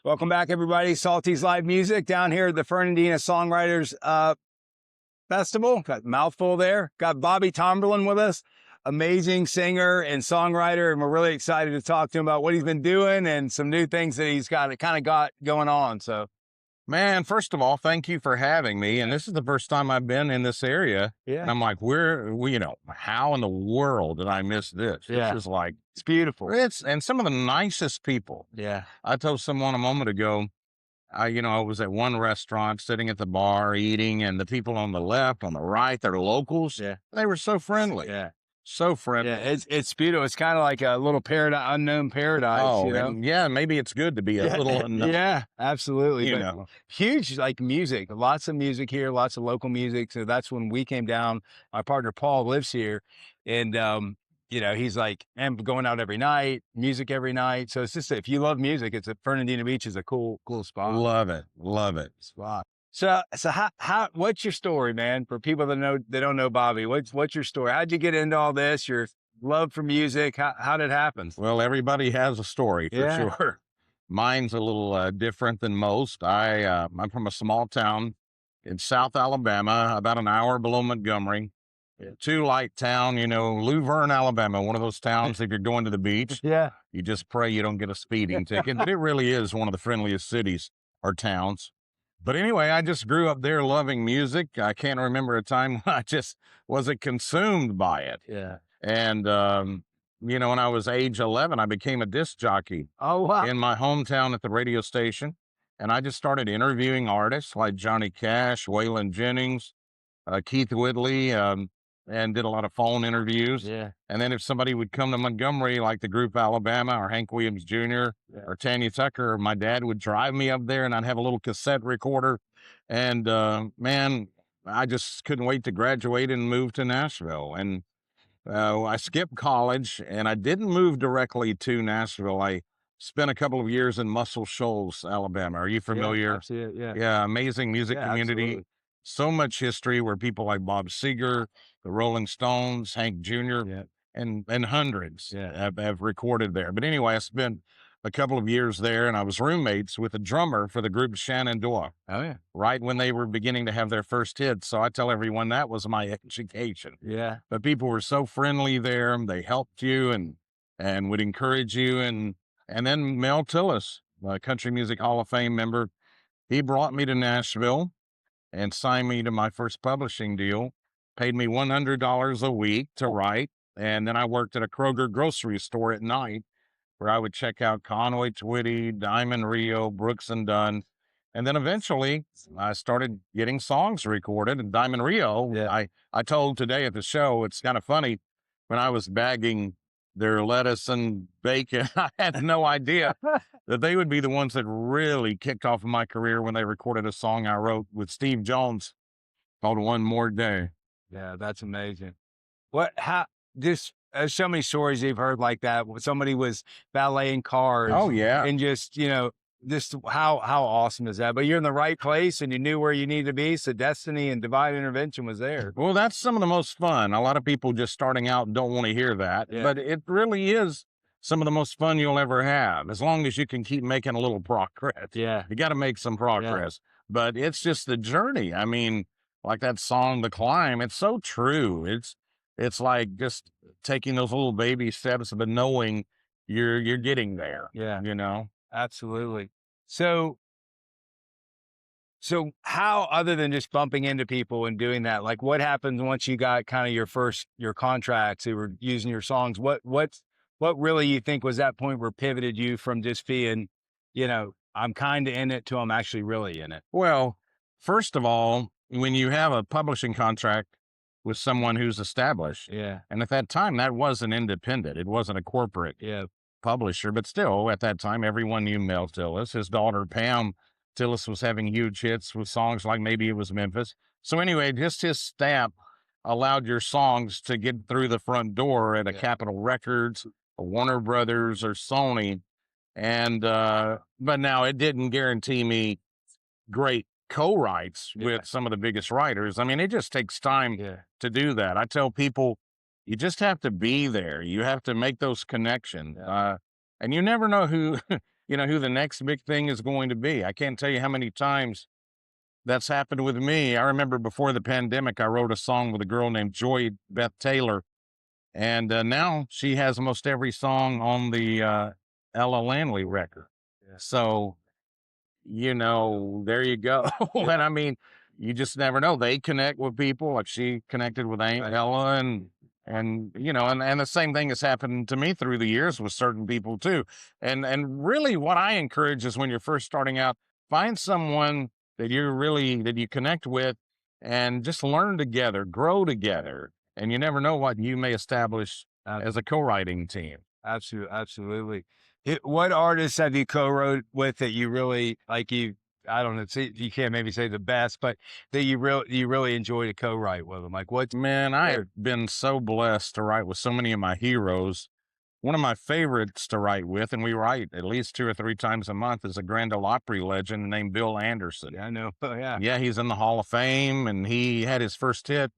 Welcome back, everybody. Salty's Live Music down here at the Fernandina Songwriters Festival. Got a mouthful there. Got Bobby Tomberlin with us, amazing singer and songwriter, and we're really excited to talk to him about what he's been doing and some new things that he's got going on. So, man, first of all, thank you for having me. And this is the first time I've been in this area. yeah, And I'm like, how in the world did I miss this? Yeah. This is like, it's beautiful. and some of the nicest people. Yeah, I told someone a moment ago, I was at one restaurant sitting at the bar eating, and the people on the left, on the right, they're locals. Yeah. They were so friendly. Yeah. So friendly. Yeah, it's beautiful. It's kind of like a little unknown paradise. Oh, you know? and yeah, maybe it's good to be a little unknown. Yeah, absolutely. You But know. huge like music, lots of music here, lots of local music. So that's when we came down. My partner Paul lives here, and he's like, I'm going out every night, music every night. So it's just if you love music, it's Fernandina Beach is a cool spot. Love it. Spot. So how what's your story, man? For people that don't know Bobby, what's your story? How'd you get into all this? Your love for music? How did it happen? Well, everybody has a story for sure. Mine's a little different than most. I'm from a small town in South Alabama, about an hour below Montgomery. Too light town, Luverne, Alabama, one of those towns if you're going to the beach. Yeah. You just pray you don't get a speeding ticket. But it really is one of the friendliest cities or towns. But anyway, I just grew up there loving music. I can't remember a time when I just wasn't consumed by it. Yeah. And, when I was age 11, I became a disc jockey. Oh, wow. In my hometown at the radio station. And I just started interviewing artists like Johnny Cash, Waylon Jennings, Keith Whitley, and did a lot of phone interviews. Yeah. And then if somebody would come to Montgomery, like the group Alabama or Hank Williams Jr. Or Tanya Tucker, my dad would drive me up there and I'd have a little cassette recorder. And man, I just couldn't wait to graduate and move to Nashville. And I skipped college and I didn't move directly to Nashville. I spent a couple of years in Muscle Shoals, Alabama. Are you familiar? Yeah, absolutely. Yeah. Yeah, amazing music community. Absolutely. So much history where people like Bob Seger, the Rolling Stones, Hank Jr., and hundreds have recorded there. But anyway, I spent a couple of years there, and I was roommates with a drummer for the group Shenandoah. Oh, yeah. Right when they were beginning to have their first hits. So I tell everyone that was my education. Yeah. But people were so friendly there. They helped you and would encourage you. And then Mel Tillis, a Country Music Hall of Fame member, he brought me to Nashville and signed me to my first publishing deal, paid me $100 a week to write. And then I worked at a Kroger grocery store at night where I would check out Conway Twitty, Diamond Rio, Brooks and Dunn. And then eventually I started getting songs recorded. And Diamond Rio, I told today at the show, it's kind of funny, when I was bagging their lettuce and bacon, I had no idea that they would be the ones that really kicked off my career when they recorded a song I wrote with Steve Jones called One More Day. Yeah, that's amazing. There's so many stories you've heard like that. Somebody was valeting cars. Oh, yeah. And just, just how awesome is that? But you're in the right place and you knew where you needed to be. So destiny and divine intervention was there. Well, that's some of the most fun. A lot of people just starting out don't want to hear that, but it really is some of the most fun you'll ever have, as long as you can keep making a little progress. Yeah. You got to make some progress, but it's just the journey. I mean, like that song, The Climb, it's so true. It's like just taking those little baby steps, but knowing you're getting there. Yeah. Absolutely. So how, other than just bumping into people and doing that, like what happens once you got kind of your contracts, they were using your songs? What really you think was that point where pivoted you from just being, I'm kind of in it to I'm actually really in it? Well, first of all, when you have a publishing contract with someone who's established, and at that time that wasn't independent, it wasn't a corporate publisher, but still at that time everyone knew Mel Tillis. His daughter Pam Tillis was having huge hits with songs like Maybe It Was Memphis. So anyway, just his stamp allowed your songs to get through the front door at a Capitol Records, a Warner Brothers, or Sony. And but now it didn't guarantee me great co-writes with some of the biggest writers. I mean, it just takes time to do that. I tell people, you just have to be there. You have to make those connections. And you never know who who the next big thing is going to be. I can't tell you how many times that's happened with me. I remember before the pandemic, I wrote a song with a girl named Joy Beth Taylor, and now she has almost every song on the Ella Landley record. Yeah. So, there you go. And I mean, you just never know. They connect with people, like she connected with Right. Ella, and the same thing has happened to me through the years with certain people too. And really, what I encourage is when you're first starting out, find someone that you connect with, and just learn together, grow together, and you never know what you may establish as a co-writing team. Absolutely, absolutely. What artists have you co-wrote with that you really like? I don't know. You can't maybe say the best, but that you really enjoy to co-write with them. Like what? Man, I have been so blessed to write with so many of my heroes. One of my favorites to write with, and we write at least 2 or 3 times a month, is a Grand Ole Opry legend named Bill Anderson. Yeah, I know. Oh, yeah. Yeah, he's in the Hall of Fame, and he had his first hit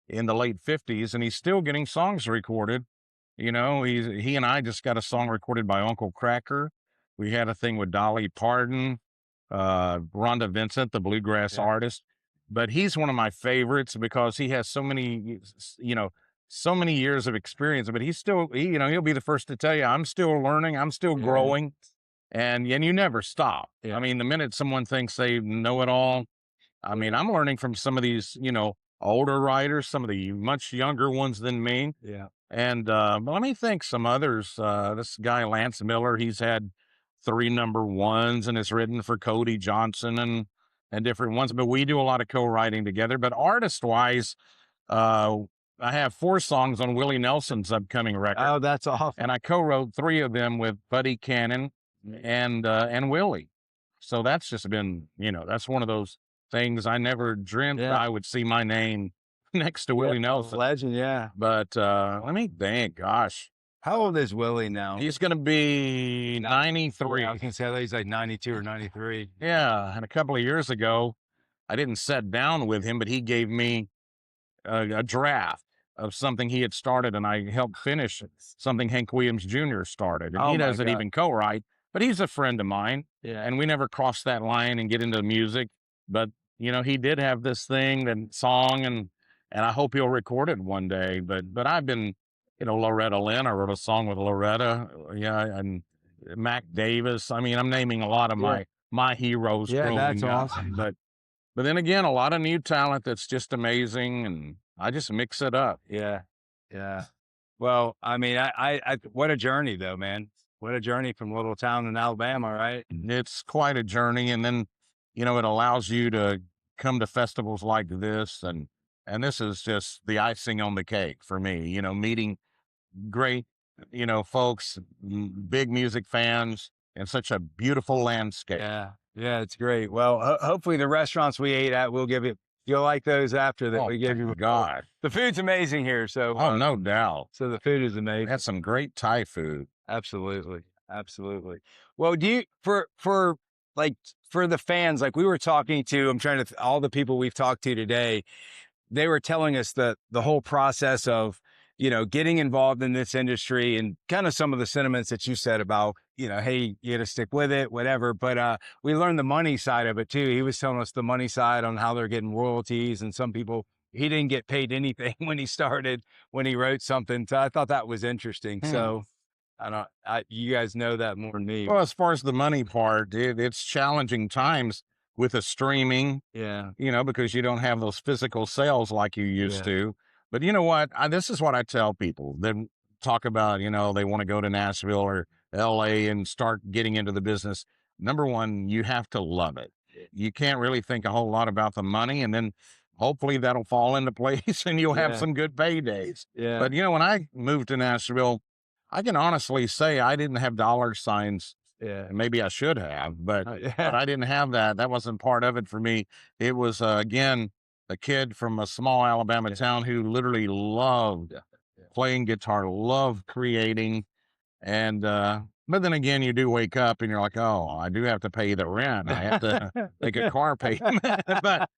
in the late 50s, and he's still getting songs recorded. He and I just got a song recorded by Uncle Cracker. We had a thing with Dolly Parton, Rhonda Vincent, the bluegrass artist. But he's one of my favorites because he has so many years of experience. But he's still, he'll be the first to tell you, I'm still learning, I'm still growing, and you never stop. Yeah. I mean, the minute someone thinks they know it all, I mean, I'm learning from some of these, older writers, some of the much younger ones than me. Yeah. And let me think some others. This guy, Lance Miller, he's had 3 number ones and has written for Cody Johnson and different ones. But we do a lot of co-writing together. But artist-wise, I have 4 songs on Willie Nelson's upcoming record. Oh, that's awesome. And I co-wrote 3 of them with Buddy Cannon and Willie. So that's just been, that's one of those things I never dreamt I would see my name next to Willie Nelson. Legend, yeah. But let me think, gosh. How old is Willie now? He's going to be 93. I was going to say he's like 92 or 93. Yeah, and a couple of years ago, I didn't sit down with him, but he gave me a draft of something he had started, and I helped finish something Hank Williams Jr. started. And he doesn't even co-write, but he's a friend of mine. Yeah. And we never crossed that line and get into music. But, he did have this thing and song, and I hope he'll record it one day. But I've been, Loretta Lynn, I wrote a song with Loretta, and Mac Davis. I mean, I'm naming a lot of my heroes. Yeah, that's awesome. But then again, a lot of new talent that's just amazing, and I just mix it up. Yeah. Yeah. Well, I mean, I what a journey though, man. What a journey from little town in Alabama, right? It's quite a journey. And then, it allows you to come to festivals like this. And this is just the icing on the cake for me, meeting great, folks, big music fans, and such a beautiful landscape. Yeah. Yeah, it's great. Well, hopefully the restaurants we ate at will give you, you'll like those after that we gave you. God. The food's amazing here. So, no doubt. So the food is amazing. That's some great Thai food. Absolutely. Absolutely. Well, do you, for the fans, like we were talking to, all the people we've talked to today, they were telling us the whole process of, getting involved in this industry and kind of some of the sentiments that you said about, hey, you got to stick with it, whatever. But we learned the money side of it too. He was telling us the money side on how they're getting royalties, and some people, he didn't get paid anything when he wrote something. So I thought that was interesting. So you guys know that more than me. Well, as far as the money part, it's challenging times with the streaming. Yeah. Because you don't have those physical sales like you used to. But you know what? This is what I tell people that talk about, they want to go to Nashville or LA and start getting into the business. Number one, you have to love it. You can't really think a whole lot about the money, and then hopefully that'll fall into place and you'll have some good paydays. Yeah. But when I moved to Nashville, I can honestly say I didn't have dollar signs. Yeah. Maybe I should have, but I didn't have that. That wasn't part of it for me. It was, again, a kid from a small Alabama town who literally loved playing guitar, loved creating. And, but then again, you do wake up and you're like, oh, I do have to pay the rent. I have to make a car payment. but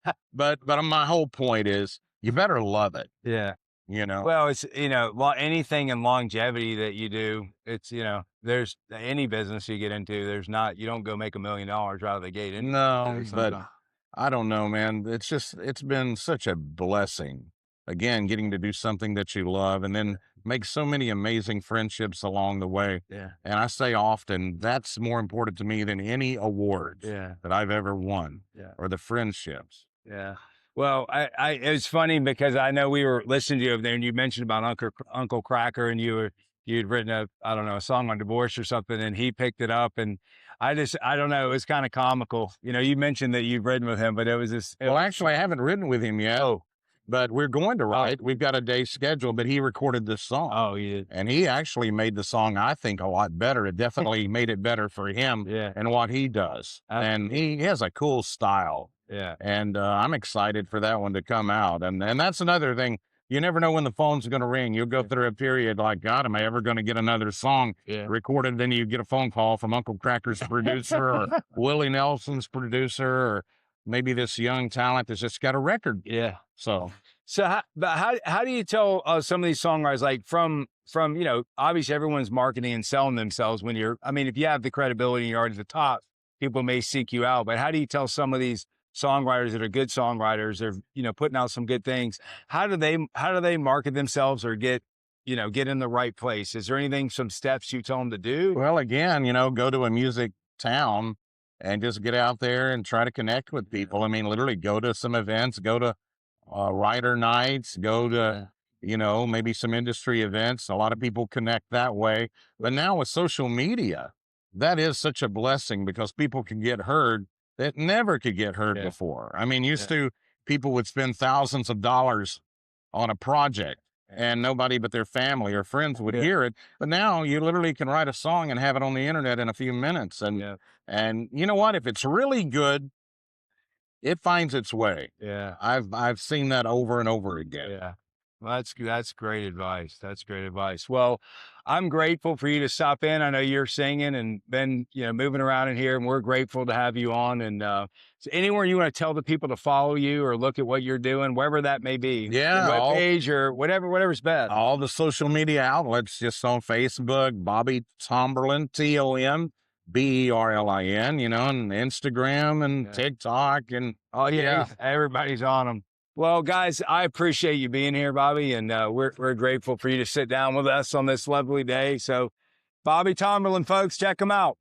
my whole point is you better love it. Yeah. You know? Well, it's, anything in longevity that you do, it's, there's any business you get into, there's not, you don't go make $1 million out of the gate. No, but I don't know, man. It's been such a blessing. Again, getting to do something that you love and then make so many amazing friendships along the way. Yeah. And I say often, that's more important to me than any awards that I've ever won or the friendships. Yeah. Well, it was funny because I know we were listening to you over there and you mentioned about Uncle Cracker and you'd written a song on divorce or something and he picked it up and I don't know, it was kind of comical. You know, you mentioned that you've written with him, but it was just. Well, actually, I haven't written with him yet. Oh. But we're going to write. We've got a day scheduled, but he recorded this song. Oh, he did. And he actually made the song, I think, a lot better. It definitely made it better for him and what he does. And he has a cool style. Yeah. And I'm excited for that one to come out. And that's another thing. You never know when the phone's going to ring. You'll go through a period like, God, am I ever going to get another song recorded? Then you get a phone call from Uncle Cracker's producer or Willie Nelson's producer or maybe this young talent that's just got a record. Yeah. So how do you tell some of these songwriters, like from, you know, obviously everyone's marketing and selling themselves when if you have the credibility and you're already at the top, people may seek you out, but how do you tell some of these songwriters that are good songwriters, they're, you know, putting out some good things, how do they market themselves or get in the right place? Is there anything, some steps you tell them to do? Well, again, you know, go to a music town and just get out there and try to connect with people. I mean, literally go to some events, go to writer nights, go to, you know, maybe some industry events. A lot of people connect that way. But now with social media, that is such a blessing because people can get heard that never could get heard before. I mean, used to, people would spend thousands of dollars on a project and nobody but their family or friends would hear it. But now you literally can write a song and have it on the internet in a few minutes. And you know what? If it's really good, it finds its way. Yeah. I've seen that over and over again. Yeah. Well, that's great advice. That's great advice. Well, I'm grateful for you to stop in. I know you're singing and been, you know, moving around in here, and we're grateful to have you on. And so anywhere you want to tell the people to follow you or look at what you're doing, wherever that may be, webpage or whatever's best. All the social media outlets, just on Facebook, Bobby Tomberlin, Tomberlin, you know, and Instagram and TikTok and everybody's on them. Well, guys, I appreciate you being here, Bobby, and we're grateful for you to sit down with us on this lovely day. So, Bobby Tomberlin, folks, check him out.